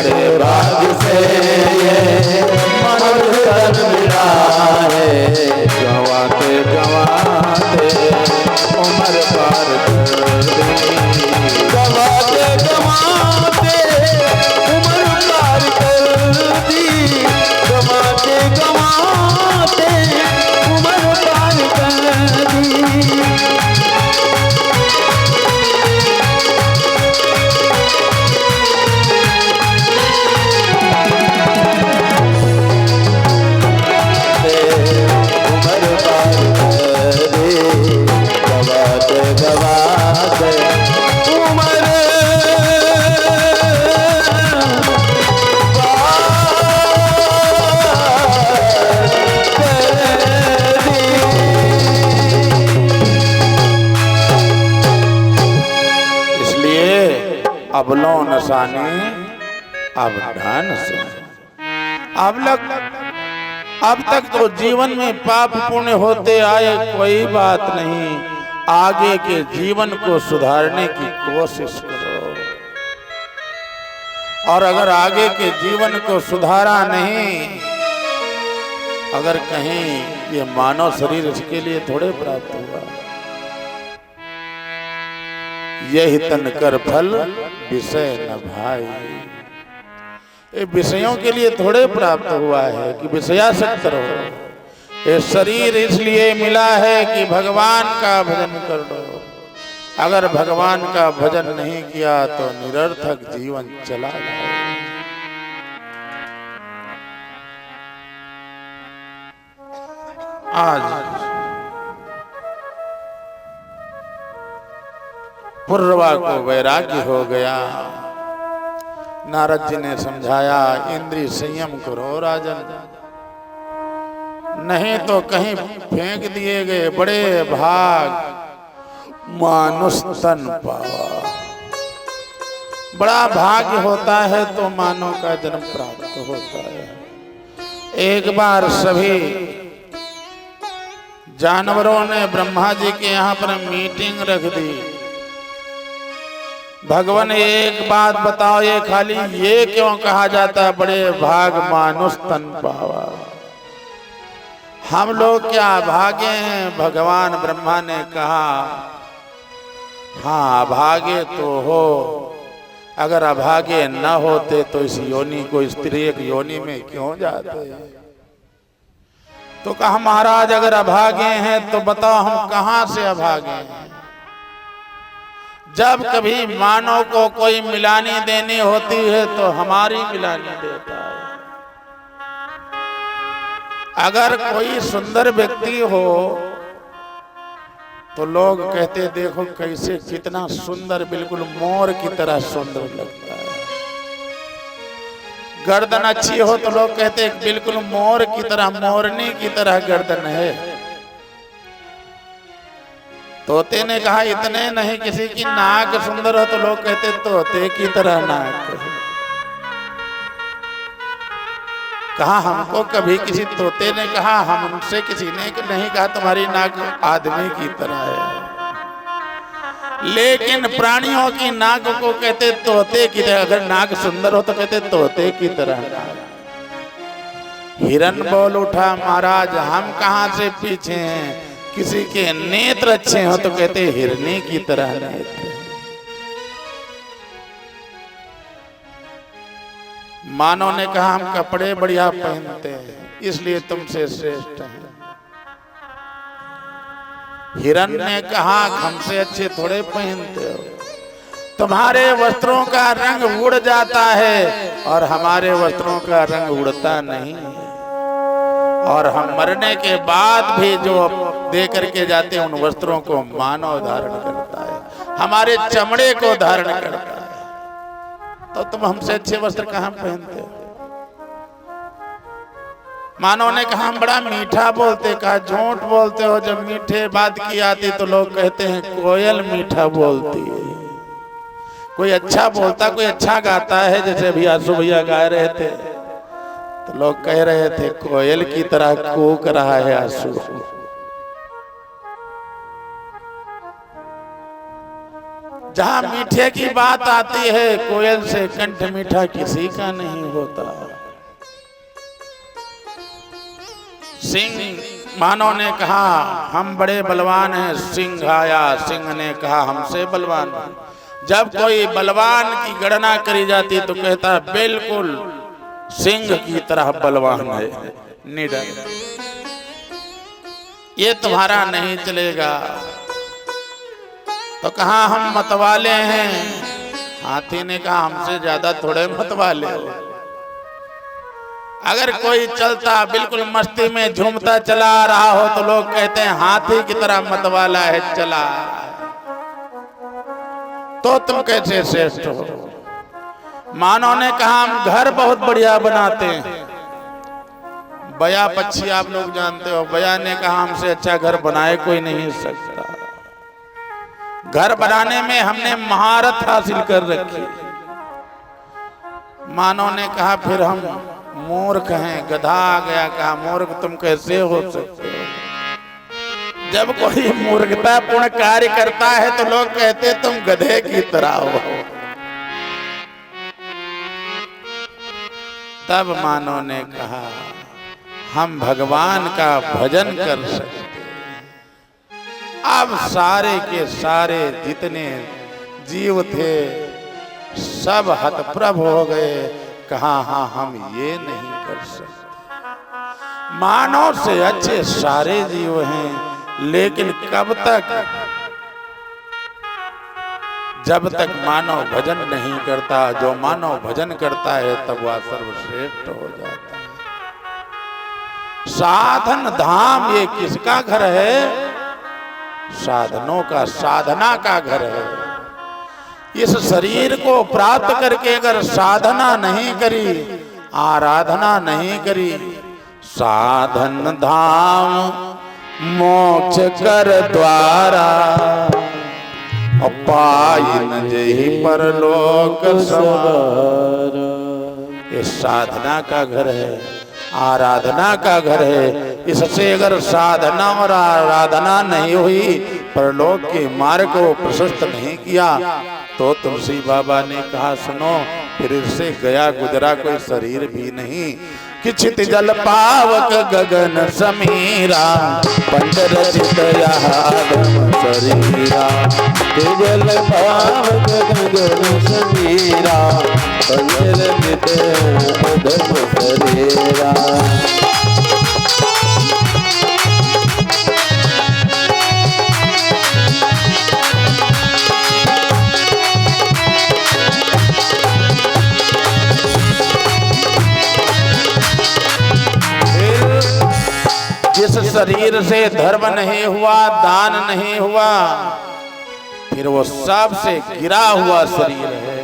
बड़े भाग से ये मनुष्य तन मिला है। गंवाते गंवाते उम्र पार कर दी, गंवाते गंवाते उम्र पार कर दी, गंवाते गंवाते उम्र पार कर दी। अबलो नसानी अब ढान से। अब तक तो जीवन में पाप पुण्य होते आए, कोई बात नहीं, आगे के जीवन को सुधारने की कोशिश करो। और अगर आगे के जीवन को सुधारा नहीं, अगर कहीं ये मानव शरीर इसके लिए थोड़े प्राप्त हुआ, यही तन कर फल विषय न भाई। ये विषयों के लिए थोड़े प्राप्त हुआ है कि विषयासक्त रहो। ये शरीर इसलिए मिला है कि भगवान का भजन कर लो। अगर भगवान का भजन नहीं किया तो निरर्थक जीवन चला जाए। आज पुर्रवा को वैराग्य हो गया। नारद जी ने समझाया, इंद्रिय संयम करो राजन, नहीं तो कहीं फेंक दिए गए बड़े भाग मानुष तन पावा। बड़ा भाग्य होता है तो मानव का जन्म प्राप्त होता है। एक बार सभी जानवरों ने ब्रह्मा जी के यहाँ पर मीटिंग रख दी। भगवान एक बात बताओ, ये खाली ये क्यों कहा जाता बड़े भाग मानुष तन पावा? हम लोग क्या भागे हैं? भगवान ब्रह्मा ने कहा, हाँ अभागे तो हो, अगर अभागे न होते तो इस योनि को, स्त्री एक योनि में क्यों जाते? तो कहा महाराज अगर अभागे हैं तो बताओ हम कहां से अभागे हैं? जब कभी मानव को कोई मिलानी देनी होती है तो हमारी मिलानी देता है। अगर कोई सुंदर व्यक्ति हो तो लोग कहते देखो कैसे, कितना सुंदर, बिल्कुल मोर की तरह सुंदर लगता है। गर्दन अच्छी हो तो लोग कहते बिल्कुल मोर की तरह, मोरनी की तरह गर्दन है। तोते ने कहा इतने नहीं, किसी की नाक सुंदर हो तो लोग कहते तोते की तरह नाक है। कहा हमको कभी किसी तोते ने कहा, हमसे किसी ने नहीं कहा तुम्हारी नाक आदमी की तरह है। लेकिन प्राणियों की नाक को कहते तोते की तरह। अगर नाक सुंदर हो तो कहते तोते की तरह नाक। हिरन बोल उठा महाराज हम कहां से पीछे हैं, किसी के नेत्र अच्छे हो तो कहते हिरनी की तरह नेत्र। मानव ने कहा हम कपड़े बढ़िया पहनते हैं इसलिए तुमसे श्रेष्ठ हैं। हिरन ने कहा हमसे अच्छे थोड़े पहनते हो, तुम्हारे वस्त्रों का रंग उड़ जाता है और हमारे वस्त्रों का रंग उड़ता नहीं है। और हम मरने के बाद भी जो दे करके जाते हैं उन वस्त्रों को मानव धारण करता है, हमारे चमड़े को धारण करता है। तो तुम हमसे अच्छे वस्त्र कहां पहनते हो? मानव ने कहा हम बड़ा मीठा बोलते। कहा झूठ बोलते हो, जब मीठे बात की आती तो लोग कहते हैं कोयल मीठा बोलती है। कोई अच्छा बोलता, कोई अच्छा गाता है, जैसे अभी आंसू भैया गा रहे थे तो लोग कह रहे थे कोयल की तरह कूक रहा है आंसू। जहां मीठे की बात आती है, कोयल से कंठ मीठा किसी का नहीं होता। सिंह मानव ने कहा हम बड़े बलवान हैं, सिंह आया, सिंह ने कहा हमसे बलवान। जब कोई बलवान की गणना करी जाती तो कहता बिल्कुल सिंह की तरह बलवान है, निडर, ये तुम्हारा नहीं चलेगा। तो कहा हम मतवाले हैं। हाथी ने कहा हमसे ज्यादा थोड़े मतवाले हो। अगर कोई चलता बिल्कुल मस्ती में झूमता चला रहा हो तो लोग कहते हैं हाथी की तरह मतवाला है चला, तो तुम कैसे श्रेष्ठ हो। मानव ने कहा हम घर बहुत बढ़िया बनाते हैं। बया पक्षी आप लोग जानते हो, बया ने कहा हमसे अच्छा घर बनाए कोई नहीं सकता। घर बनाने में हमने महारत हासिल कर रखी। मानव ने कहा फिर हम मूर्ख हैं। गधा आ गया, कहा मूर्ख तुम कैसे हो सकते हो। जब कोई मूर्खतापूर्ण कार्य करता है तो लोग कहते तुम गधे की तरह हो। तब मानव ने कहा हम भगवान का भजन कर सकते। अब सारे के सारे जितने जीव थे सब हतप्रभ हो गए। कहा हाँ हम ये नहीं कर सकते। मानव से अच्छे सारे जीव हैं, लेकिन कब तक, जब तक मानव भजन नहीं करता। जो मानव भजन करता है तब वह सर्वश्रेष्ठ हो जाता है। साधन धाम ये किसका घर है? साधनों का, साधना का घर है। इस शरीर को प्राप्त करके अगर साधना नहीं करी, आराधना नहीं करी, साधन धाम मोक्ष कर द्वारा, पाइन जही परलोक सवार। ये साधना का घर है, आराधना का घर है। इससे अगर साधना और आराधना नहीं हुई, परलोक के मार्ग को प्रशस्त नहीं किया, तो तुलसी बाबा ने कहा सुनो, फिर इससे गया गुजरा कोई शरीर भी नहीं। किछित जल पावक गगन समीरा, पंचरचित आदम शरीरा। जल पावक गगन समीरा, पंचरचित आदम शरीरा। जिस शरीर से धर्म नहीं हुआ, दान नहीं हुआ, फिर वो सबसे गिरा हुआ शरीर है।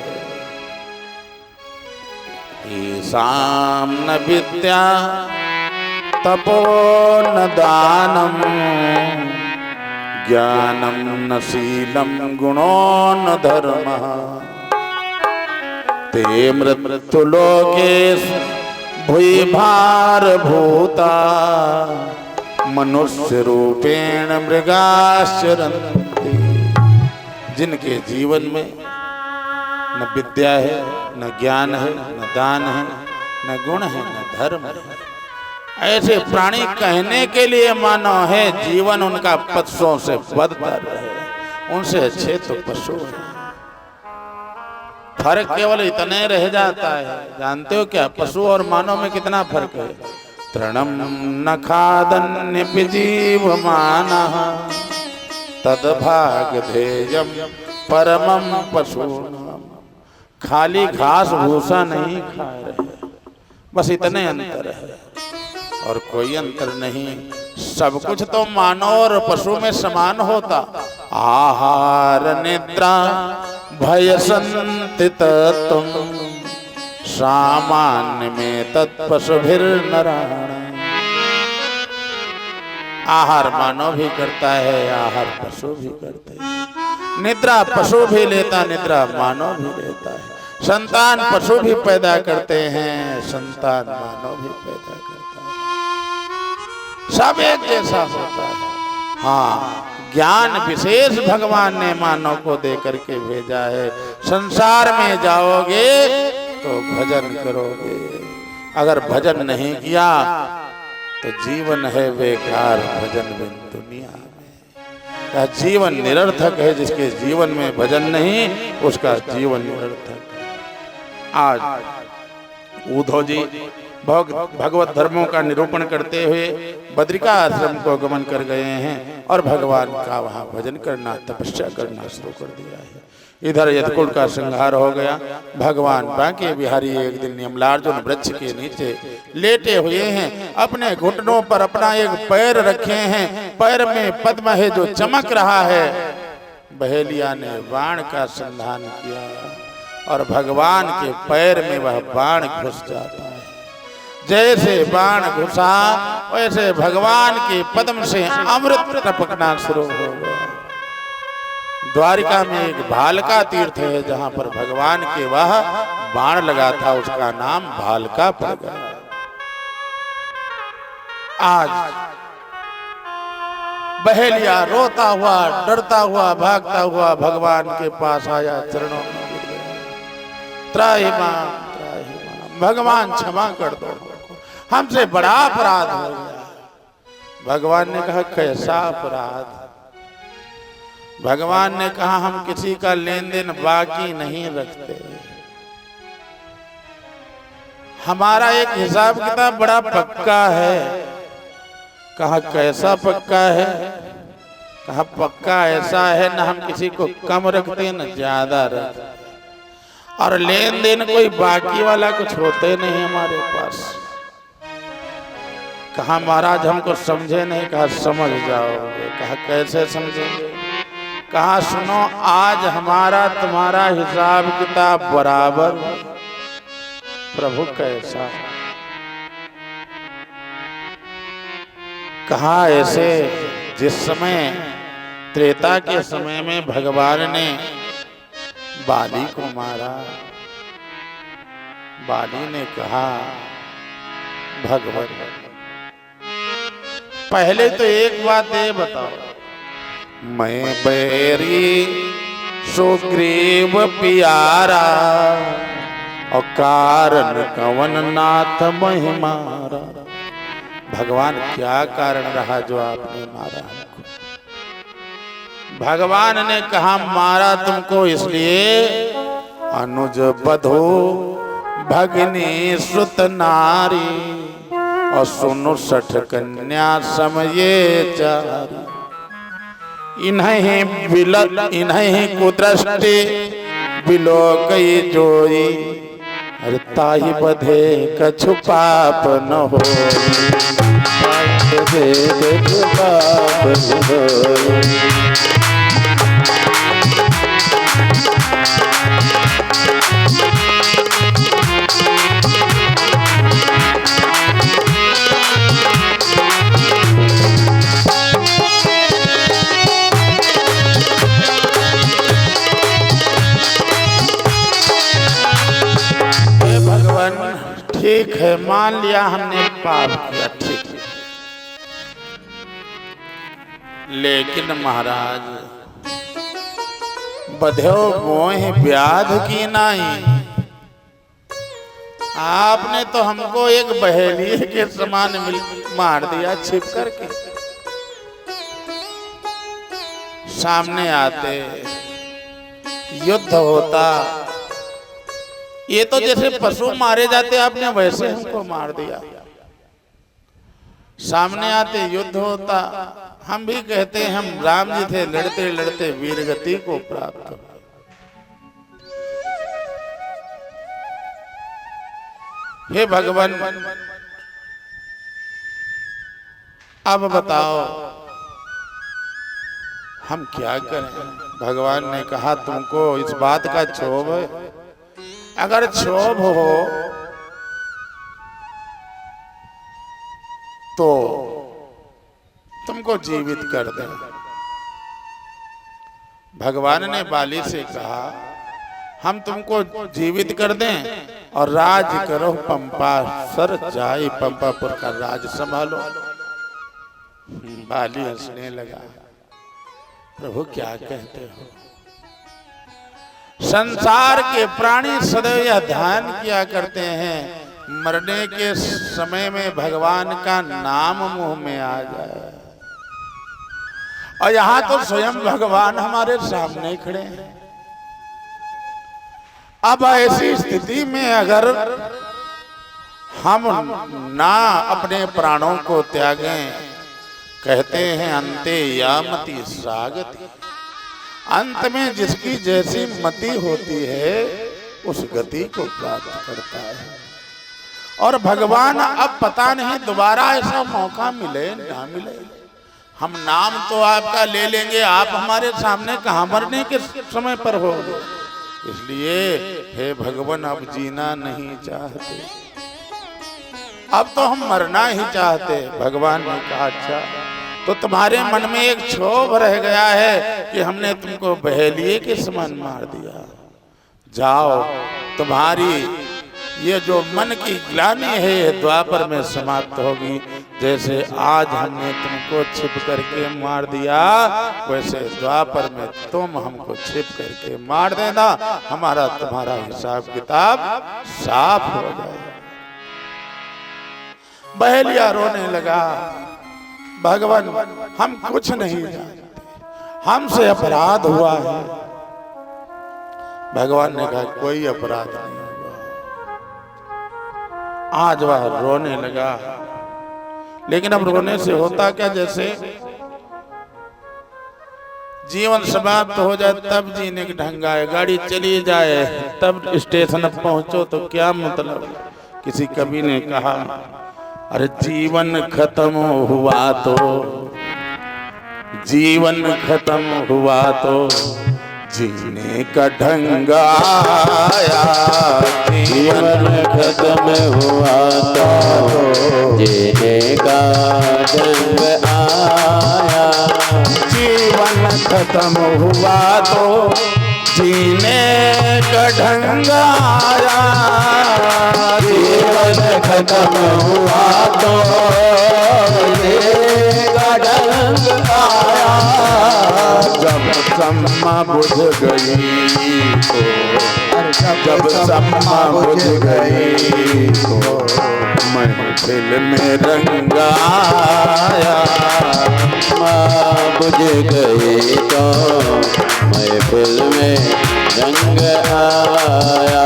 ईशाम न विद्या तपो न दानम, ज्ञानम न शीलम गुणो न धर्म। ते मृत्युलोकेश भूय भार भूता, मनुष्य रूपेण मृगाश्चरन्ति। जिनके जीवन में न विद्या है, न ज्ञान है, न दान है, न गुण है, न धर्म है, ऐसे प्राणी कहने के लिए मानव है। जीवन उनका पशुओं से बदतर है, उनसे अच्छे तो पशु है। फर्क केवल इतने रह जाता है, जानते हो क्या? पशु और मानव में कितना फर्क है। तृणम न खादन्य जीवमानः, तद्भागधेयं परमं पशूनां। खाली घास भूसा नहीं खा रहे, बस इतने अंतर है और कोई अंतर नहीं। सब कुछ तो मानव और पशु में समान होता। आहार निद्रा भय संति तत्त्वं, सामान्य में तत्पशुभिर्नराणाम्। आहार मानव भी करता है, आहार पशु भी करते हैं। निद्रा पशु भी लेता, निद्रा मानव भी लेता है। संतान पशु भी पैदा करते हैं, संतान मानव भी पैदा करता है। सब एक जैसा होता है। हाँ, ज्ञान विशेष भगवान ने मानव को दे करके भेजा है। संसार में जाओगे तो भजन करोगे, अगर भजन नहीं किया तो जीवन है बेकार भजन बिन दुनिया में। यह जीवन निरर्थक है, जिसके जीवन में भजन नहीं उसका जीवन निरर्थक है। आज उद्धव जी भगवत धर्मों का निरूपण करते हुए बद्रिका आश्रम को गमन कर गए हैं और भगवान का वहां भजन करना, तपस्या करना शुरू कर दिया है। इधर यदकुल का संहार हो गया। भगवान बांके बिहारी एक दिन यमलार्जुन वृक्ष के नीचे लेटे हुए हैं, अपने घुटनों पर अपना एक पैर रखे हैं, पैर में पद्म है जो चमक रहा है। बहेलिया ने बाण का संधान किया और भगवान के पैर में वह बाण घुस जाता है। जैसे बाण घुसा वैसे भगवान के पद्म से अमृत टपकना शुरू हो गया। द्वारिका में एक भालका तीर्थ है जहां पर भगवान के वह बाण लगा था, उसका नाम भालका पड़ गया। आज बहेलिया रोता हुआ डरता हुआ भागता हुआ भगवान के पास आया, चरणों में गिर गया। त्राहिमाम त्राहिमाम, भगवान क्षमा कर दो, हमसे बड़ा अपराध हो गया। भगवान ने कहा कैसा अपराध? भगवान ने कहा हम किसी का लेन देन बाकी नहीं रखते, हमारा एक हिसाब किताब बड़ा पक्का है। कहा कैसा पक्का है? कहा पक्का ऐसा है ना हम किसी को कम रखते न ज्यादा रखते, और लेन देन कोई बाकी वाला कुछ होते नहीं हमारे पास। कहा महाराज हमको समझे नहीं। कहा समझ जाओगे। कहा कैसे समझेंगे? कहा सुनो, आज हमारा तुम्हारा हिसाब किताब बराबर। प्रभु कैसा? कहा ऐसे जिस समय त्रेता के समय में भगवान ने बाली को मारा, बाली ने कहा भगवान पहले तो एक बात ये बताओ, मैं बैरी सुग्रीव प्यारा और कारण कवन नाथ महिमारा। भगवान क्या कारण रहा जो आपने मारा हमको? भगवान ने कहा मारा तुमको इसलिए अनुज बधो भगनी सुत नारी और सुनु सठ कन्या समये चारी। इन्हीं कुदृष्टि बिलोकई जोई, अरे ताहि बधे कछु पाप न हो, बधे कछु पाप न हो। ठीक है मान लिया हमने पाप किया, ठीक है, लेकिन महाराज बध्यो मोह व्याध की नहीं। आपने तो हमको एक बहेलिए के समान मार दिया छिप करके। सामने आते युद्ध होता, ये तो जैसे पशु मारे जाते आपने वैसे हमको मार दिया। सामने आते युद्ध होता, हम भी कहते हैं हम राम जी थे, लड़ते लड़ते वीरगति को प्राप्त हो। हे भगवान अब बताओ हम क्या करें? भगवान ने कहा तुमको इस बात का क्षोभ है? अगर क्षोभ हो तो तुमको जीवित कर दें। भगवान ने बाली से कहा हम तुमको जीवित कर दें और राज करो पंपा सर जाए, पंपापुर का राज संभालो। बाली हंसने लगा। प्रभु क्या कहते हो? संसार के प्राणी सदैव यह ध्यान किया करते हैं मरने के समय में भगवान का नाम मुंह में आ जाए, और यहां तो स्वयं भगवान हमारे सामने खड़े हैं। अब ऐसी स्थिति में अगर हम ना अपने प्राणों को त्यागें, कहते हैं अंते यामति सागति, अंत में जिसकी जैसी मति होती है उस गति को प्राप्त करता है। और भगवान अब पता नहीं दोबारा ऐसा मौका मिले ना मिले, हम नाम तो आपका ले लेंगे, आप हमारे सामने कहाँ मरने के समय पर हो। इसलिए हे भगवान अब जीना नहीं चाहते, अब तो हम मरना ही चाहते। भगवान ने कहा अच्छा, तो तुम्हारे मन में एक क्षोभ रह गया है कि हमने तुमको बहेलिए के समान मार दिया, जाओ तुम्हारी ये जो मन की ग्लानि है ये द्वापर में समाप्त होगी। जैसे आज हमने तुमको छिप करके मार दिया, वैसे द्वापर में तुम हमको छिप करके मार देना, हमारा तुम्हारा हिसाब किताब साफ हो जाएगा। बहेलिया रोने लगा, भगवान हम कुछ नहीं जानते, हमसे अपराध हुआ है। भगवान ने कहा कोई अपराध नहीं हुआ। आज वह रोने लगा, लेकिन अब रोने से होता क्या, जैसे जीवन समाप्त हो जाए तब जीने की ढंग आए, गाड़ी चली जाए तब स्टेशन पहुंचो तो क्या मतलब। किसी कवि ने कहा अरे जीवन खत्म हुआ तो, जीवन खत्म हुआ तो जीने का ढंग आया, जीवन खत्म हुआ तो जीने का ढंग आया, जीवन खत्म हुआ तो जीने का ढंग आया, जीवन खत्म हुआ तो जीने का ढंग आया। जब सम्मा बुझ गई तो, जब सम्मा बुझ गई तो महफिल में रंग आया, माँ बुझ गई तो महफिल में रंग आया।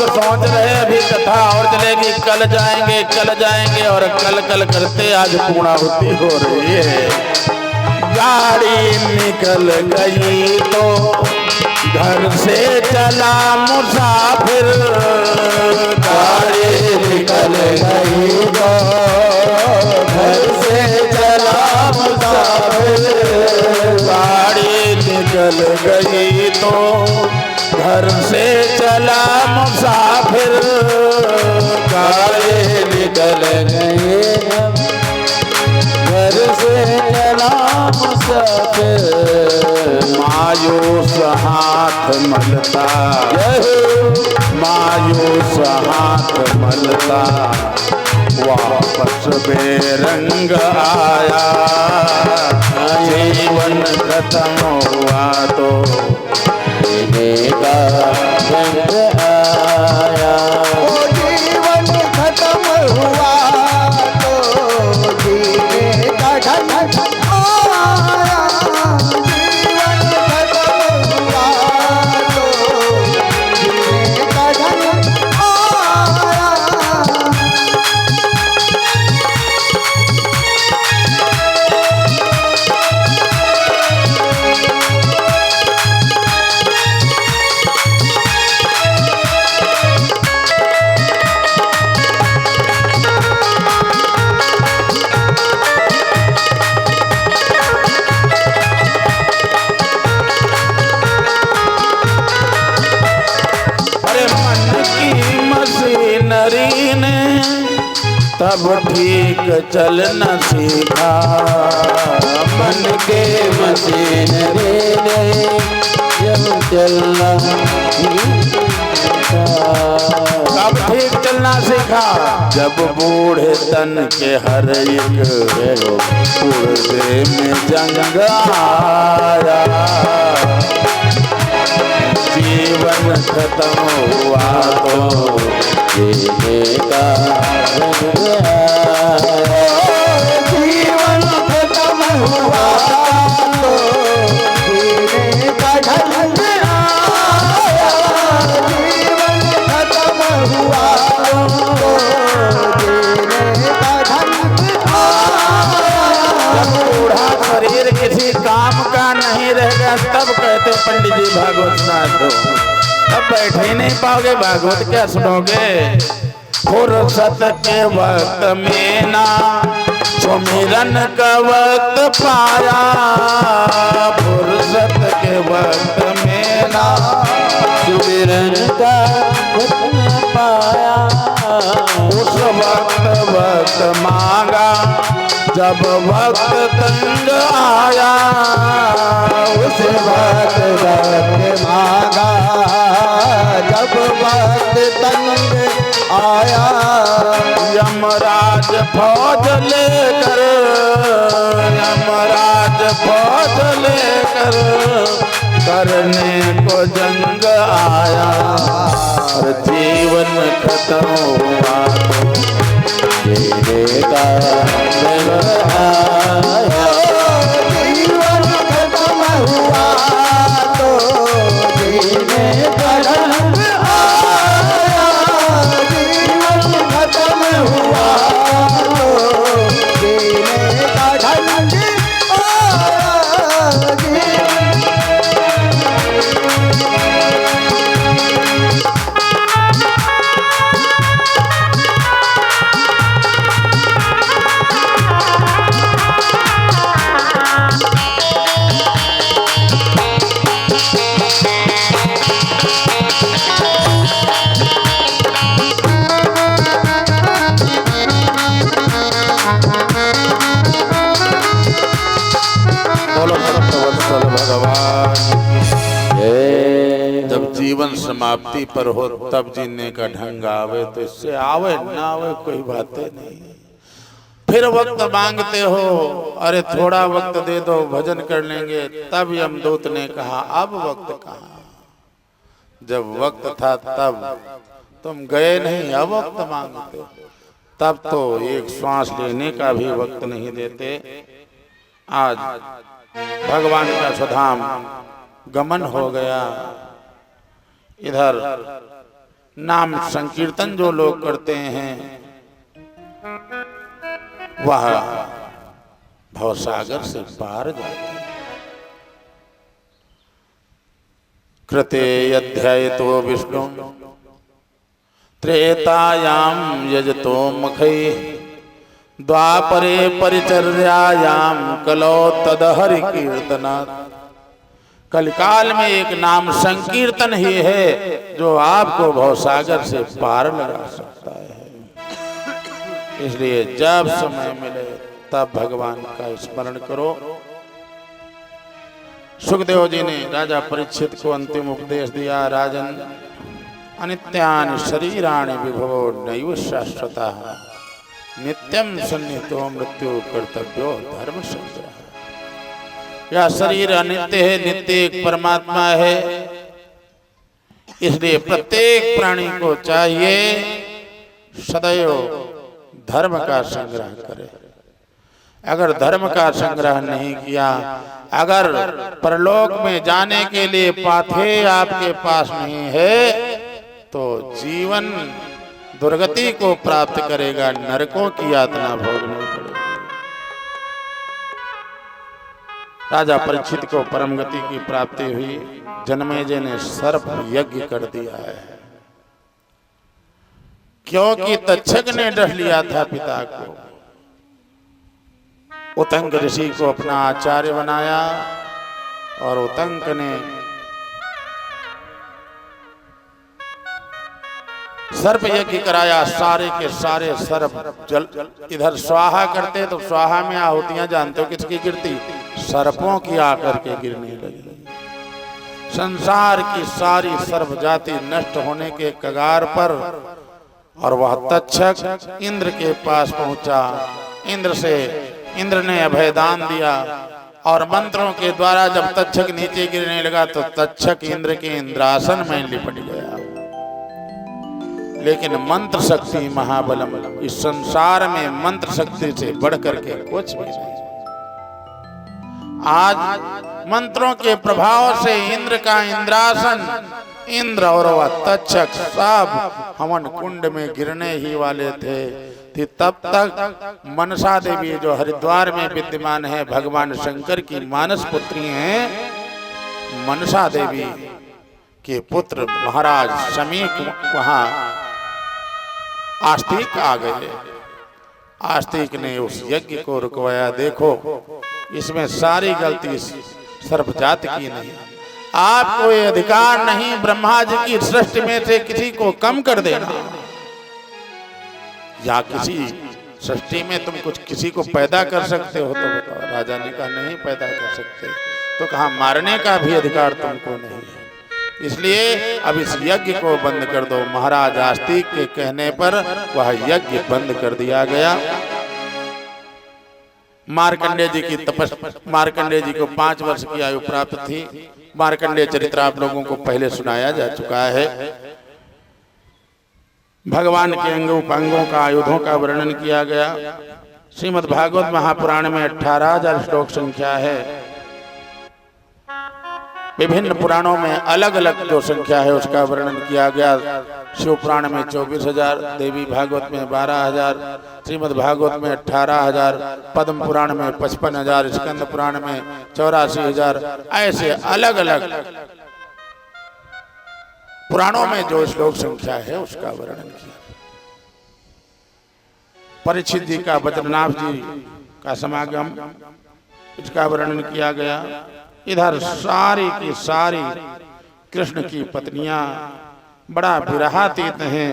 सोच रहे अभी कथा और चलेगी, कल जाएंगे कल जाएंगे, और कल कल करते आज पूर्णाहुति हो रही है। गाड़ी निकल गई तो घर से चला मुसाफिर, गाड़ी निकल गई तो घर से चला मुसाफिर, गाड़ी निकल गई तो घर से चला मुसाफिर, गाड़ी निकल गई घर से चला मुसाफिर। मायूस हाथ मलता, मायूस हाथ मलता वापस बेरंग आया, जीवन खत्म हुआ तो जीने का ढंग आया। ओ जीवन खत्म हुआ तो जीने का ढंग आया, जीवन खत्म हुआ तो जीने का ढंग आया। अब ठीक चलना सीखा, मन के मशीनरी ने जब चलना अब ठीक चलना सीखा, जब बूढ़े तन के हर एक गुर्दे में जंग आया, जीवन खत्म हुआ तो जीने का रंग आया। जीवन खत्म हुआ तो जीने का ढंग आया, जीवन खत्म हुआ तो जीने का ढंग आया। जब बूढ़ा शरीर किसी काम का नहीं रहेगा तब कहते पंडित जी भागवत सुना दो, तब बैठे ही नहीं पाओगे, भागवत क्या सुनोगे। फुर्सत के वक्त में ना सुमिरन का वक्त पाया, फुर्सत के वक्त में ना सुमिरन का वक्त पाया, उस वक्त मांगा जब वक्त तंग आया, उस वक्त मांगा जब वक्त तंग आया। यमराज फौज लेकर, यमराज फौज लेकर करने को जंग आया, और जीवन खत्म हुआ जीने का रंग आया। जीवन खत्म हुआ तो जीने का ढंग आया, जीवन खत्म हुआ तो जीने का ढंग भगवान। जय जब जीवन समाप्ति पर हो तब जीने का ढंग आवे, तो इससे आवे ना आवे कोई बातें नहीं। फिर वक्त मांगते हो, अरे थोड़ा वक्त दे दो भजन कर लेंगे, तब यमदूत ने कहा अब वक्त कहाँ, जब वक्त था तब तुम गए नहीं, अब वक्त मांगते हो। तब तो एक श्वास लेने का भी वक्त नहीं देते। आज भगवान का स्वधाम गमन हो गया। इधर नाम संकीर्तन जो लोग करते हैं वह भवसागर से पार जाते हैं। कृते अध्यायतो विष्णु त्रेतायाम यजतो मुखै द्वापरे परिचर्यायाम कलो तदहरि कीर्तनात्। कलिकाल में एक नाम संकीर्तन ही है जो आपको भवसागर से पार लगा सकता है। इसलिए जब समय मिले तब भगवान का स्मरण करो। सुखदेव जी ने राजा परीक्षित को अंतिम उपदेश दिया, राजन अनित्यानि शरीराणि विभवो नैव शाश्वतः नित्यम सन्निहितो मृत्यु कर्तव्यो धर्म संग्रह। यह शरीर अनित्य है, नित्य एक परमात्मा है। इसलिए प्रत्येक प्राणी को चाहिए सदैव धर्म का संग्रह करे। अगर धर्म का संग्रह नहीं किया, अगर परलोक में जाने के लिए पाथे आपके पास नहीं है, तो जीवन दुर्गति को प्राप्त करेगा, नरकों की यातना भोगनी पड़ेगी। राजा परीक्षित को परम गति की प्राप्ति हुई। जन्मेजय ने सर्प यज्ञ कर दिया है, क्योंकि तक्षक ने डर लिया था पिता को। उतंक ऋषि को अपना आचार्य बनाया और उतंक ने सर्प यज्ञ कराया, सारे के सारे सर्प जल इधर स्वाहा करते तो स्वाहा में आहुतियां जानते हो किसकी गिरती? सर्पों की आकर के गिरने लगी। संसार की सारी सर्प जाति नष्ट होने के कगार पर, और वह तक्षक इंद्र के पास पहुंचा। इंद्र ने अभयदान दिया, और मंत्रों के द्वारा जब तक्षक नीचे गिरने लगा तो तक्षक इंद्र के इंद्रासन में लिपट गया। लेकिन मंत्र शक्ति महाबलम, इस संसार में मंत्र शक्ति से बढ़कर के कुछ भी नहीं। आज मंत्रों के प्रभाव से इंद्र का इंद्रासन, इंद्र और वह तक्षक सब हवन कुंड में गिरने ही वाले थे। तब तक मनसा देवी जो हरिद्वार में विद्यमान है, भगवान शंकर की मानस पुत्री हैं, मनसा देवी के पुत्र महाराज शमीक वहां आस्तिक आ गए। आस्तिक ने उस यज्ञ को रुकवाया। देखो, इसमें सारी गलती सर्प जाति की नहीं। आपको ये अधिकार नहीं ब्रह्मा जी की सृष्टि में से किसी को कम कर देना, या किसी सृष्टि में तुम कुछ किसी को पैदा कर सकते हो तो बताओ। राजा ने कहा नहीं पैदा कर सकते, तो कहा मारने का भी अधिकार तुमको नहीं है। इसलिए अब इस यज्ञ को बंद कर दो। महाराज आस्तिक के कहने पर वह यज्ञ बंद कर दिया गया। मार्कंडेय जी को 5 वर्ष की आयु प्राप्त थी। मार्कंडेय चरित्र आप लोगों को पहले सुनाया जा चुका है। भगवान के अंग उपांगों का, आयुधों का वर्णन किया गया। श्रीमद् भागवत महापुराण में 18,000 श्लोक संख्या है। विभिन्न पुराणों में अलग अलग जो संख्या है उसका वर्णन किया गया। शिव पुराण में 24,000, देवी भागवत में 12,000, श्रीमद् भागवत में 18,000, पद्म पुराण में 55,000, स्कंद पुराण में 84,000, ऐसे अलग अलग पुराणों में जो श्लोक संख्या है उसका वर्णन किया। परीक्षित जी का, बद्रीनाथ जी का समागम, इसका वर्णन किया गया। इधर सारी की सारी कृष्ण की पत्नियां बड़ा विरहातीत हैं,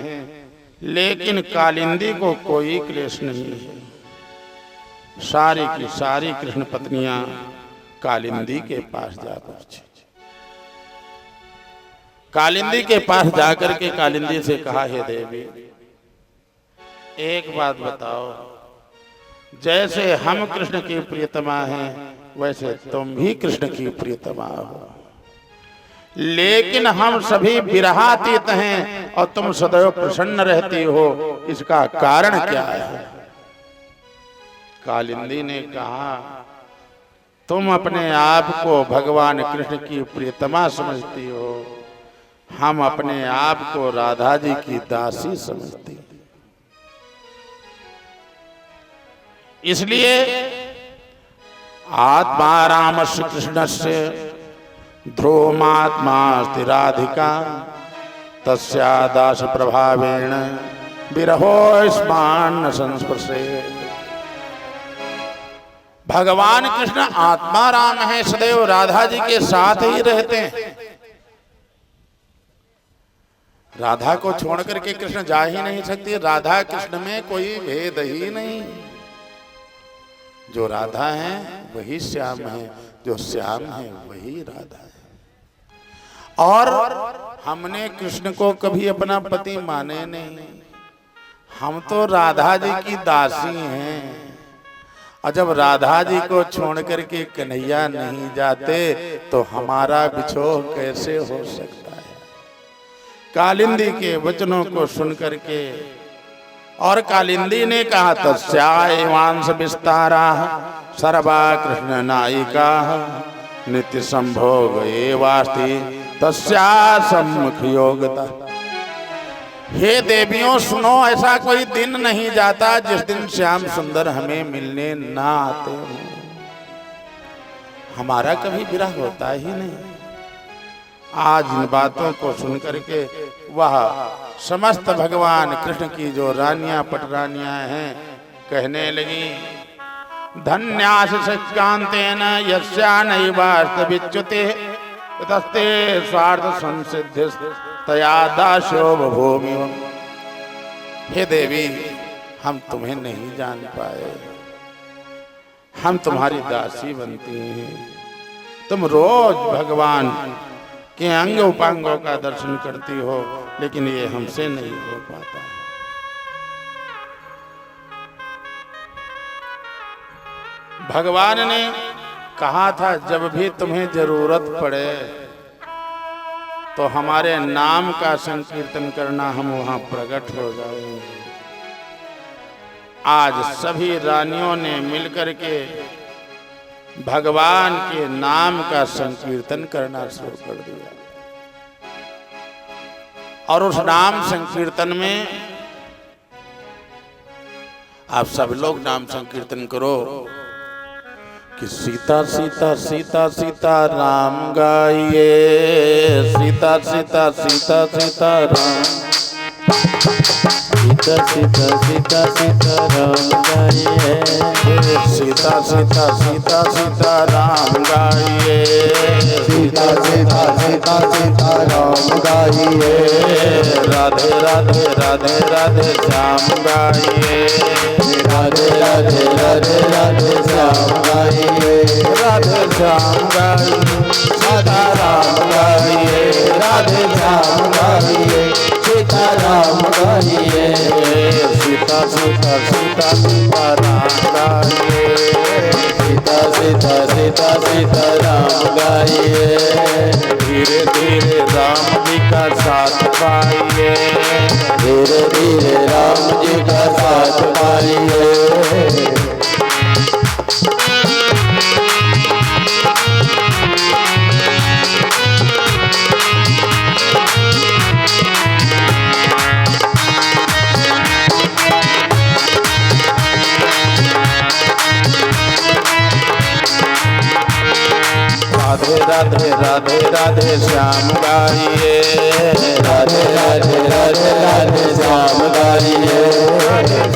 लेकिन कालिंदी को कोई क्लेश नहीं है। सारी की सारी कृष्ण पत्नियां कालिंदी के पास जा पहुंची। कालिंदी के पास जाकर के कालिंदी से कहा, हे देवी, एक बात बताओ, जैसे हम कृष्ण की प्रियतमा हैं वैसे तुम भी कृष्ण की प्रियतमा हो, लेकिन हम सभी विरहातीत हैं और तुम सदैव प्रसन्न रहती हो, इसका कारण क्या है? कालिंदी ने कहा, तुम अपने आप को भगवान कृष्ण की प्रियतमा समझती हो, हम अपने आप को राधा जी की दासी समझती हैं। इसलिए आत्मा रामस्य कृष्णस्य ध्रुवमात्मास्ति राधिका तस्या दास प्रभावेण विरहो स्मान संस्पर्शे। भगवान कृष्ण आत्मा राम है, सदैव राधा जी के साथ ही रहते हैं। राधा को छोड़ करके कृष्ण जा ही नहीं सकती। राधा कृष्ण में कोई भेद ही नहीं। जो राधा है वही श्याम है, जो श्याम है वही राधा है। और हमने कृष्ण को कभी अपना पति माने नहीं। हम तो राधा जी की दासी हैं, और जब राधा जी को छोड़ करके कन्हैया नहीं जाते तो हमारा बिछोह कैसे हो सकता है? कालिंदी के वचनों को सुन करके, और कालिंदी ने कहा, तस्यावांश विस्तारा सर्वा कृष्ण नायिका नित्य संभोग एवास्ति तस्या सम्मुख योगता। हे देवियों सुनो, ऐसा कोई दिन नहीं जाता जिस दिन श्याम सुंदर हमें मिलने ना आते हो। हमारा कभी विरह होता ही नहीं। आज इन बातों को सुन करके वह समस्त भगवान कृष्ण की जो रानियां पटरानियां हैं कहने लगी, धन्यास सत्कांतेन यस्या नैवास्तविच्युते तस्ते स्वार्थ संसिद्धिस्तया दास्यो भूमि। हे देवी, हम तुम्हें नहीं जान पाए, हम तुम्हारी दासी बनती हैं। तुम रोज भगवान के अंग उपांगों का दर्शन करती हो, लेकिन ये हमसे नहीं हो पाता। भगवान ने कहा था जब भी तुम्हें जरूरत पड़े तो हमारे नाम का संकीर्तन करना, हम वहां प्रकट हो जाएंगे। आज सभी रानियों ने मिलकर के भगवान के नाम का संकीर्तन करना शुरू कर दिया, और उस नाम संकीर्तन में आप सब लोग नाम संकीर्तन करो कि सीता सीता सीता सीता राम गाइए, सीता सीता सीता सीता राम, सीता सीता सीता सीता राम गाइए, सीता सीता सीता सीता राम गाइए, सीता सीता सीता सीता राम गाइए, राधे राधे राधे राधे श्याम गाइए, राधे राधे राधे राधे श्याम गाइए, राधे श्याम गाइए, सीता राम गाइए, राधे श्याम गाइए, सीता राम गाइए, सीता सीता सीता सीता राम गाइए, सीता सीता सीता सीता राम गाइए, धीरे धीरे राम जी का साथ पाइए, धीरे धीरे राम जी का साथ पाइए, राधे राधे राधे राधे श्याम गाइए, राधे राधे राधे राधे श्याम गाइए,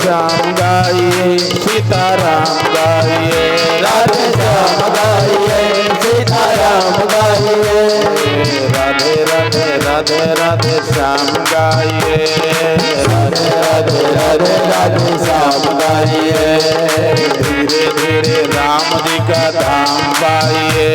श्याम गाइए, सीता राम गाइए, राधे श्याम गाइए, सीता राम गाइए, राधे राधे राधे राधे श्याम गाइए, राधे राधे राधे राधे श्याम गाइए, धीरे धीरे राम जी का धाम पाइए,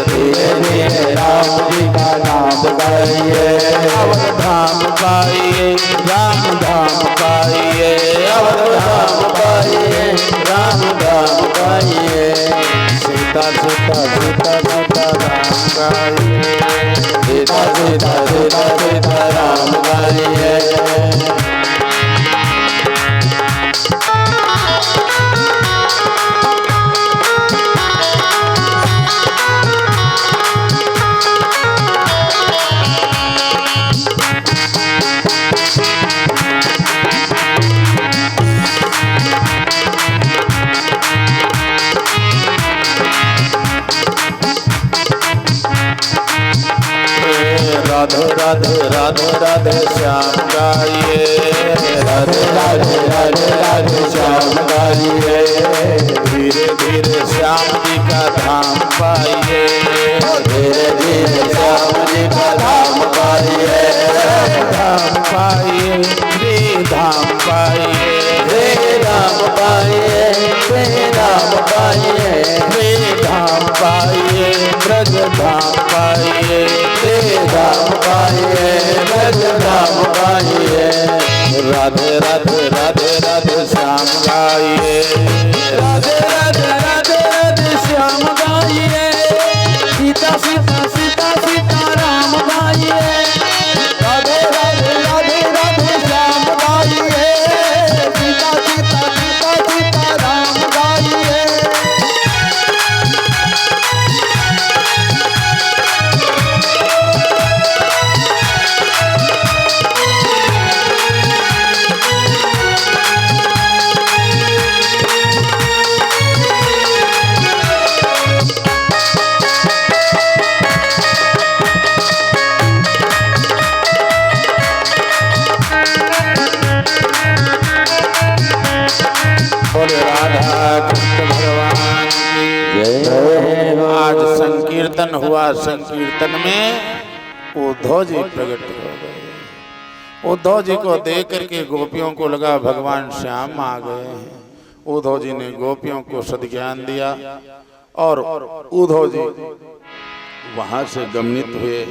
धीरे धीरे राम जी का नाम गाइए, अवध धाम पाइए, राम धाम पाइए, अवध धाम गाइए, राम धाम गाइए, सीता सीता सीता सीता राम गाइए, सीता सीता सीता सीता राम गाइए, राधे राधे राधे राधे श्याम गाइए, राधे राधे राधे राधे श्याम गाइए, धीरे धीरे श्याम जी का धाम पाइए, धीरे धीरे श्याम जी का धाम पाइए, धाम पाइए, श्री धाम पाइए, श्री राम पाइए, श्री राम पाइए, श्री धाम पाइए, ब्रज धाम पाइए, श्री राम पाइए, ब्रज धाम पाइए, राधे राधे राधे राधे श्याम गाइए, राधे राधे राधे राधे श्याम गाइए, सीता सीता सीता सीता राम गाइए, राधे राधे राधे राधे श्याम गाइए, सीता सीता सीता सीता राम गाइए, बोले राधा कृष्ण भगवान की जय हो। आज संकीर्तन हुआ, संकीर्तन में उद्धव जी प्रकट हो गए। उद्धव जी को देख करके गोपियों को लगा भगवान श्याम आ गए हैं। उद्धव जी ने गोपियों को सद्ज्ञान दिया और उद्धव जी वहां से गमनित हुए।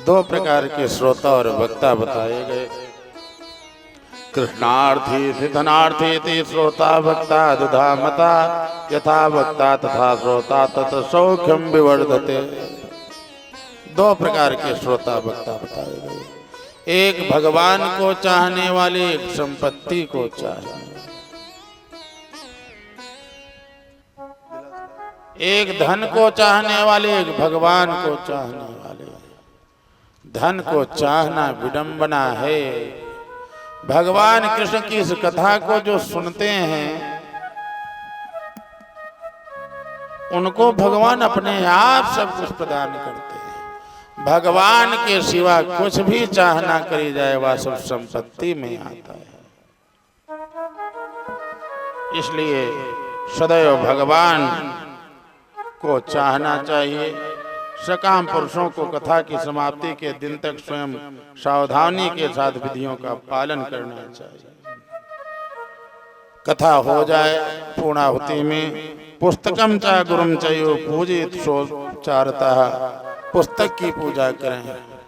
दो प्रकार के श्रोता और वक्ता बताए गए। कृष्णार्थी धनार्थी थी श्रोता भक्ता दुधा मता यथा वक्ता तथा श्रोता तथा सौख्यम विवर्धते। दो प्रकार के श्रोता वक्ता बताए गए। एक भगवान को चाहने वाले, एक संपत्ति को चाहने वाले। एक धन को चाहने वाले, एक भगवान को चाहने वाले। धन को चाहना विडंबना है। भगवान कृष्ण की इस कथा को जो सुनते हैं उनको भगवान अपने आप सब कुछ प्रदान करते हैं। भगवान के सिवा कुछ भी चाहना करी जाए वह सब संपत्ति में आता है। इसलिए सदैव भगवान को चाहना चाहिए। सकाम पुरुषों को कथा की समाप्ति के दिन तक स्वयं सावधानी के साथ विधियों का पालन करना चाहिए। कथा हो जाए पूर्णाहुति में पुस्तकम चा गुरुम चयो पूजित सोचारता। पुस्तक की पूजा करें,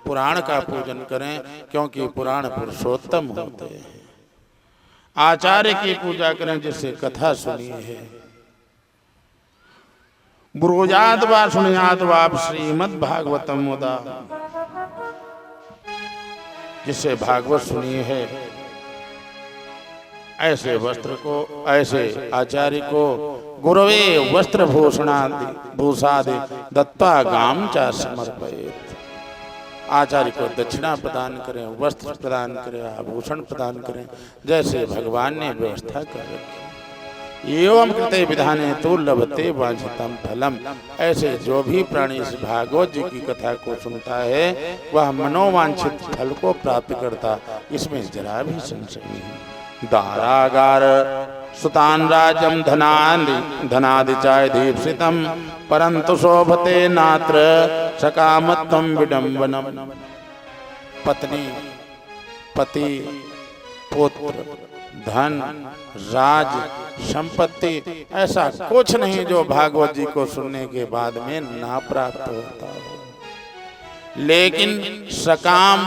पुराण का पूजन करें, क्योंकि पुराण पुरुषोत्तम होते हैं। आचार्य की पूजा करें जिससे कथा सुनी है। ब्रूजात वा सुनियात वाप श्रीमद् भागवतम मुदा। जिससे भागवत सुनी है ऐसे वस्त्र को, ऐसे आचार्य को गुरवे वस्त्र भूषादि दत्ता गाम चा समर्पयेत्। आचार्य को दक्षिणा प्रदान करें, वस्त्र प्रदान करें, आभूषण प्रदान करें, जैसे भगवान ने व्यवस्था कर रखी। एवं कृते विधाने तो लभते वांछितम फलम। ऐसे जो भी प्राणी इस भागवत जी की कथा को सुनता है वह मनोवांछित फल को प्राप्त करता, इसमें जरा भी संशय नहीं। दारागार सुतान राज्यम धनादि चाय दीप्सितम परंतु शोभते नात्र सकामत्वम विडंबनम। पत्नी, पति, पुत्र, धन, राज, संपत्ति ऐसा कुछ नहीं जो भागवत जी को सुनने के बाद में ना प्राप्त होता हो। लेकिन सकाम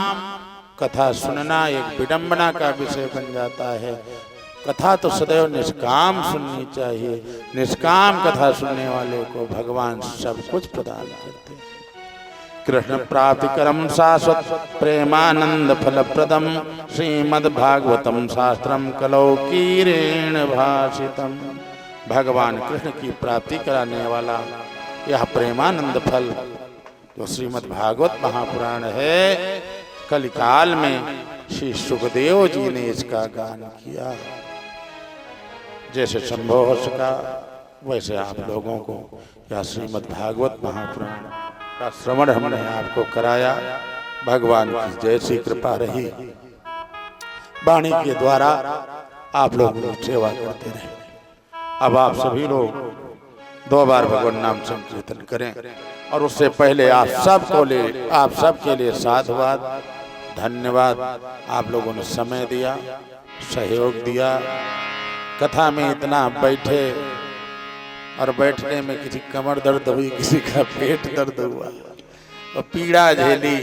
कथा सुनना एक विडंबना का विषय बन जाता है। कथा तो सदैव निष्काम सुननी चाहिए। निष्काम कथा सुनने वाले को भगवान सब कुछ प्रदान करते हैं। कृष्ण प्राप्ति करम शाश्वत प्रेमानंद फलप्रदम श्रीमद् भागवतम शास्त्रम कलौकीरेण भाषितम। भगवान कृष्ण की प्राप्ति कराने वाला यह प्रेमानंद फल जो श्रीमद् भागवत महापुराण है, कलिकाल में श्री सुखदेव जी ने इसका गान किया। जैसे संभव हो सका वैसे आप लोगों को यह श्रीमद् भागवत महापुराण का श्रवण हमने आपको कराया। भगवान की जैसी कृपा रही, वाणी के द्वारा आप लोग सेवा करते रहे। अब आप सभी लोग 2 बार भगवान नाम संकीर्तन करें और उससे पहले आप सबके लिए साधुवाद, धन्यवाद। आप लोगों ने समय दिया, सहयोग दिया। कथा में इतना बैठे और बैठने में किसी कमर दर्द हुई, किसी का पेट दर्द हुआ और पीड़ा झेली।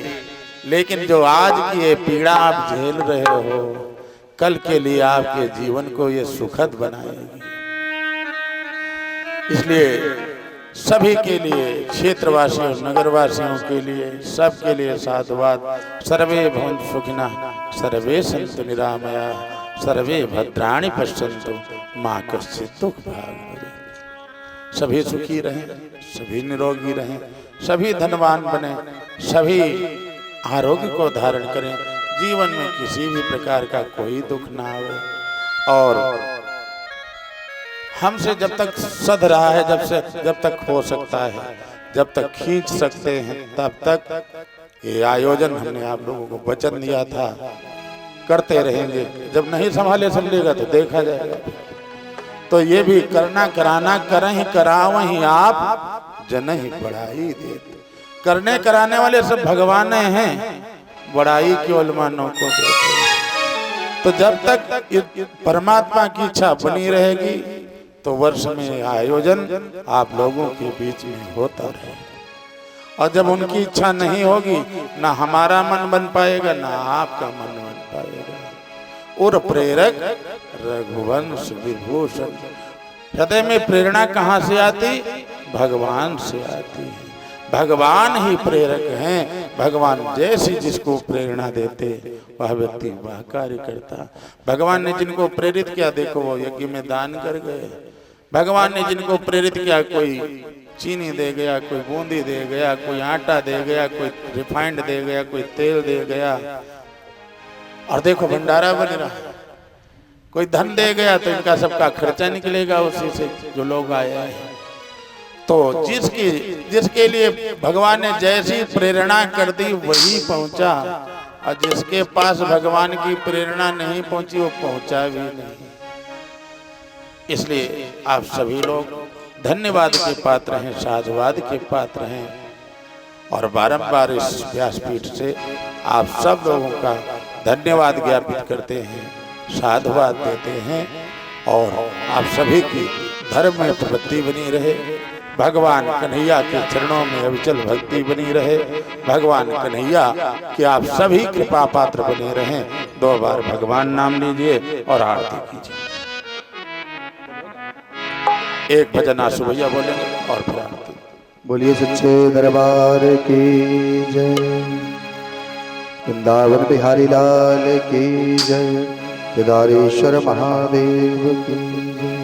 लेकिन जो आज की ये पीड़ा आप झेल रहे हो, कल के लिए आपके जीवन को ये सुखद बनाएगी। इसलिए सभी के लिए, क्षेत्रवासियों, नगरवासियों के लिए, सबके लिए साधुवाद। सर्वे भवन्तु सुखिनः, सर्वे सन्तु निरामयाः, सर्वे भद्राणि पश्यन्तु, मा कश्चित् दुःख भाग् भवेत्। सभी सुखी रहें, सभी निरोगी रहें, सभी धनवान बने, सभी आरोग्य को धारण करें, जीवन में किसी भी प्रकार का कोई दुख ना हो। और हमसे जब तक सध रहा है, जब तक हो सकता है, जब तक खींच सकते हैं, तब तक ये आयोजन हमने आप लोगों को वचन दिया था करते रहेंगे। जब नहीं संभाले संभलेगा तो देखा जाएगा। तो ये भी करना कराना करहि करावहि आप जन ही बढ़ाई देते। करने कराने वाले सब भगवान हैं, बड़ाई केवल मानव को देते हैं। तो जब तक ये परमात्मा की इच्छा बनी रहेगी तो वर्ष में आयोजन आप लोगों के बीच में होता रहेगा। और जब उनकी इच्छा नहीं होगी, ना हमारा मन बन पाएगा ना आपका मन बन पाएगा। और प्रेरक रघुवंश विभूषण, हृदय में प्रेरणा कहाँ से आती? भगवान से आती है। भगवान ही प्रेरक हैं। भगवान जैसी जिसको प्रेरणा देते वह व्यक्ति वह कार्य करता। भगवान ने जिनको प्रेरित किया, देखो वो यज्ञ में दान कर गए। भगवान ने जिनको प्रेरित किया, कोई चीनी दे गया, कोई बूंदी दे गया, कोई आटा दे गया, कोई रिफाइंड दे गया, कोई तेल दे गया। और देखो भंडारा बन रहा, कोई धन दे गया तो इनका सबका खर्चा निकलेगा उसी से जो लोग आए हैं। तो जिसके लिए भगवान ने जैसी प्रेरणा कर दी वही पहुंचा, और जिसके पास भगवान की प्रेरणा नहीं पहुंची वो पहुंचा भी नहीं। इसलिए आप सभी लोग धन्यवाद के पात्र हैं, साधुवाद के पात्र हैं। और बारंबार इस व्यासपीठ से आप सब लोगों का धन्यवाद ज्ञापित करते हैं, साधुवाद देते हैं। और आप सभी की धर्म में प्रवृत्ति बनी रहे, भगवान कन्हैया के चरणों में अविचल भक्ति बनी रहे। भगवान कन्हैया कि आप सभी कृपा पात्र बने रहें। 2 बार भगवान नाम लीजिए और आरती कीजिए। एक भजन आंसू भैया बोलेंगे और फिर आरती। बोलिए सच्चे दरबार की जय, वृंदावन बिहारी लाल की जय, केदारेश्वर महादेव की जय।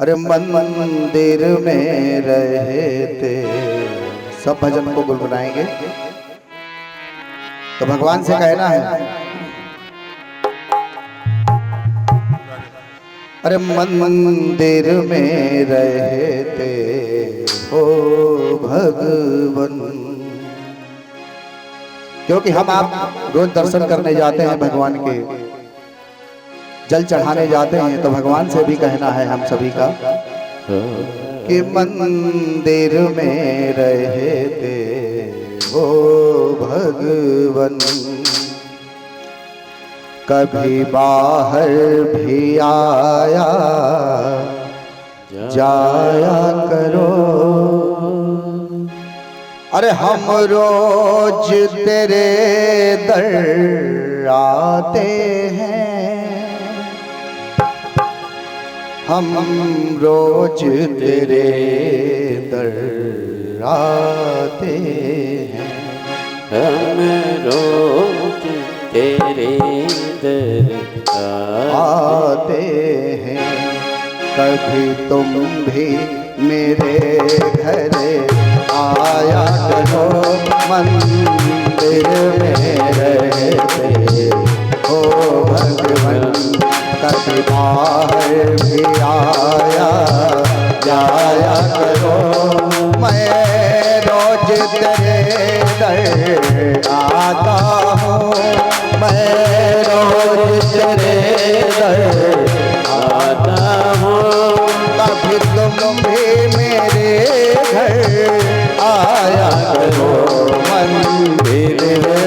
अरे मंदिर में रहते, सब भजन को गुनगुनाएंगे। तो भगवान से कहना है, अरे मंदिर में रहते हो भगवन। क्योंकि हम आप रोज दर्शन करने जाते हैं भगवान के, जल चढ़ाने जाते हैं, तो भगवान से भी कहना है हम सभी का कि मंदिर में रहते हो भगवन। कभी बाहर भी आया जाया करो, अरे हम रोज तेरे दर आते हैं, हम रोज तेरे दर आते हैं, हम रोज तेरे दर आते हैं। कभी तुम भी मेरे घर आया करो, मंदिर में रहते हो भगवन। कभी बाहर भी आया जाया करो, मैं रोज तेरे दर आता हूँ, मैं रोज तेरे दर आता हूँ। कभी तुम भी मेरे घर आया करो, मंदिर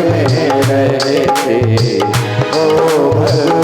में रहते हो भगवान।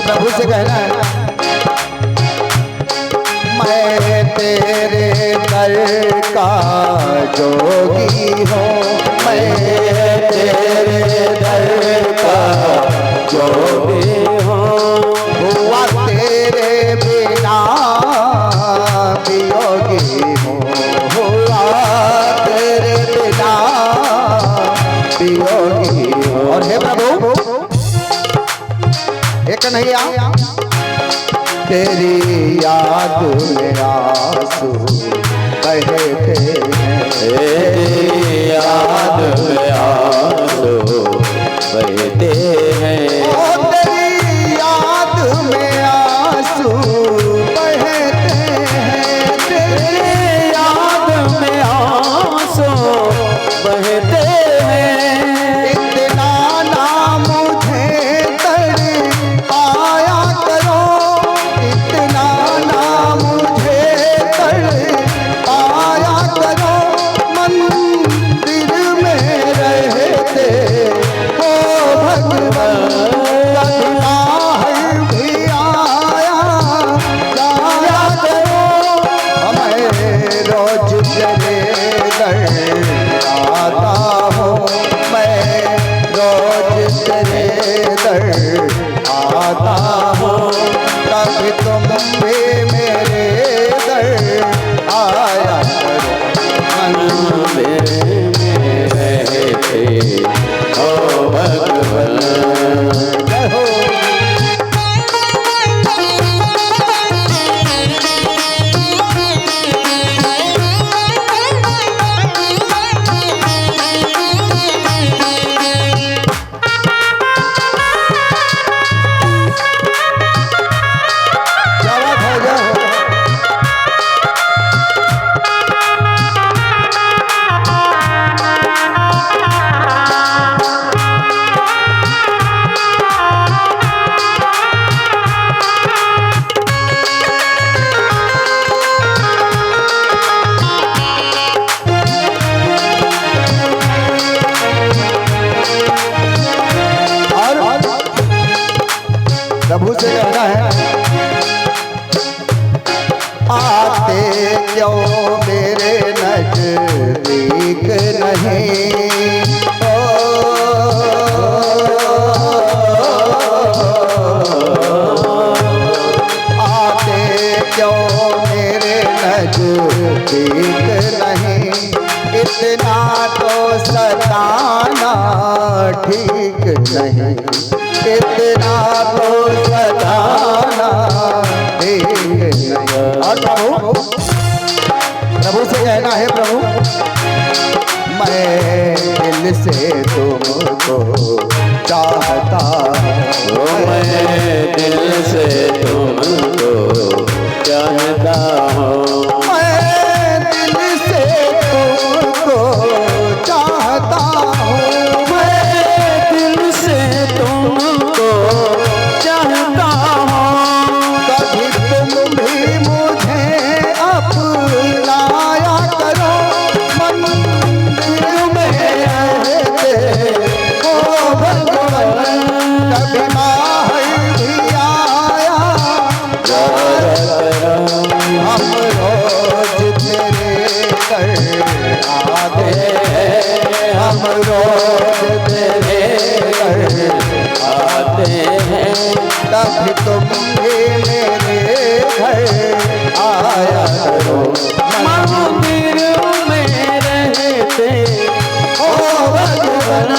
प्रभु से कहना है, मैं तेरे दर का जोगी हूँ, मैं तेरे दर का जोगी हूँ। हुआ तेरे बिना वियोगी कन्हैया तेरी याद में आंसू बहते हैं, तेरी याद में आंसू बहते हैं, ओ तेरी याद में आंसू बहते हैं, तेरी याद में आंसू बहते हैं। इतना ना मुझे तड़पाया करो, इतना ना मुझे तड़पाया करो, मंदिर में रहते हो भगवान, कभी बाहर भी आया जाया करो, हमें रोज तेरे दर आता हूँ, मैं रोज तेरे दर आता हूँ, कभी तुम भी मेरे दर आया करो, मंदिर में रहते हो भगवान। जय हो। क्या बात है, जय हो। और प्रभु से कहना है, आते क्यों मेरे नजदीक नहीं, ओ आते क्यों मेरे नजदीक नहीं, इतना तो सताना ठीक नहीं, इतना तो सताना ठीक नहीं। और प्रभु प्रभु से कहना है, प्रभु मैं दिल से तुमको चाहता हूँ, मैं दिल से तुमको चाहता हूँ, मैं दिल से तुमको चाहता हूँ, मैं दिल से तुमको चाहता हूँ, कभी तुम भी मुझे अपनाया करो, मंदिर में रहते हो भगवान, कभी बाहर भी आया हम रोज तेरे दर आते हैं, हम रोज तेरे दर आते हैं, कभी तुम भी मेरे घर आया करो, मंदिर में रहते ओ भगवान।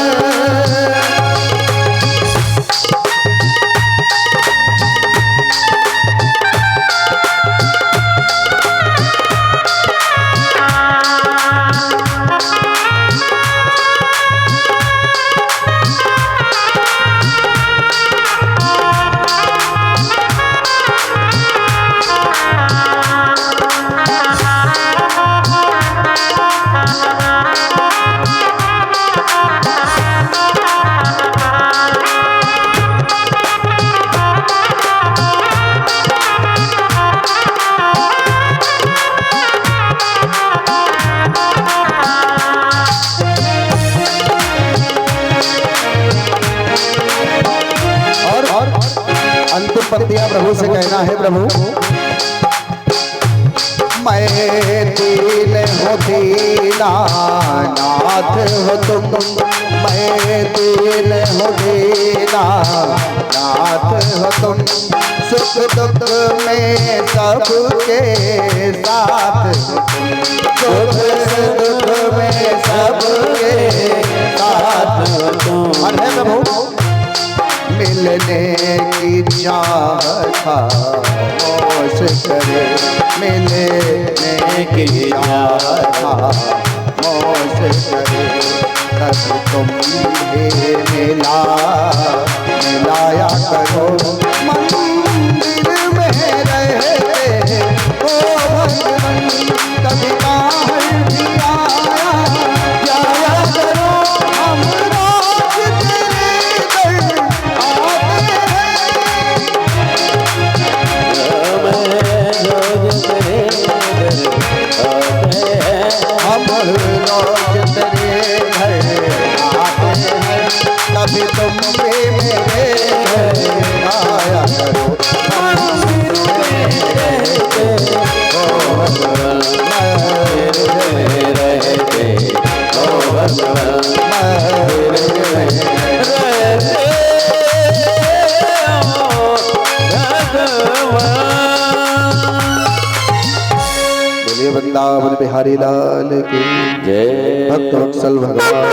अंतिम पंक्तियां प्रभु से कहना है, प्रभु मैं दीन हो दीना नाथ हो तुम, मैं दीन हो दीना नाथ हो तुम, सुख दुख में सबके साथ हो तुम, सुख दुख में सबके साथ हो तुम। अरे प्रभु मिल मिलने की चाहत खामोश करे, मिलने की चाहत खामोश करे। तब तुम्हें मिलाया करो मंदिर में रहते ओ भगवन, कभी बाहर भी आया जाया करो। हम रोज तेरे दर आते हैं, हम रोज तेरे घर आते हैं, कभी तुम भी मेरे घर आया करो। मंदिर में रहते ओ भगवान, मंदिर में रहते ओ भगवान, मंदिर में रहते ओ भगवान। बोलिए वृंदावन बिहारी लाल की जय। भक्त वत्सल भगवान।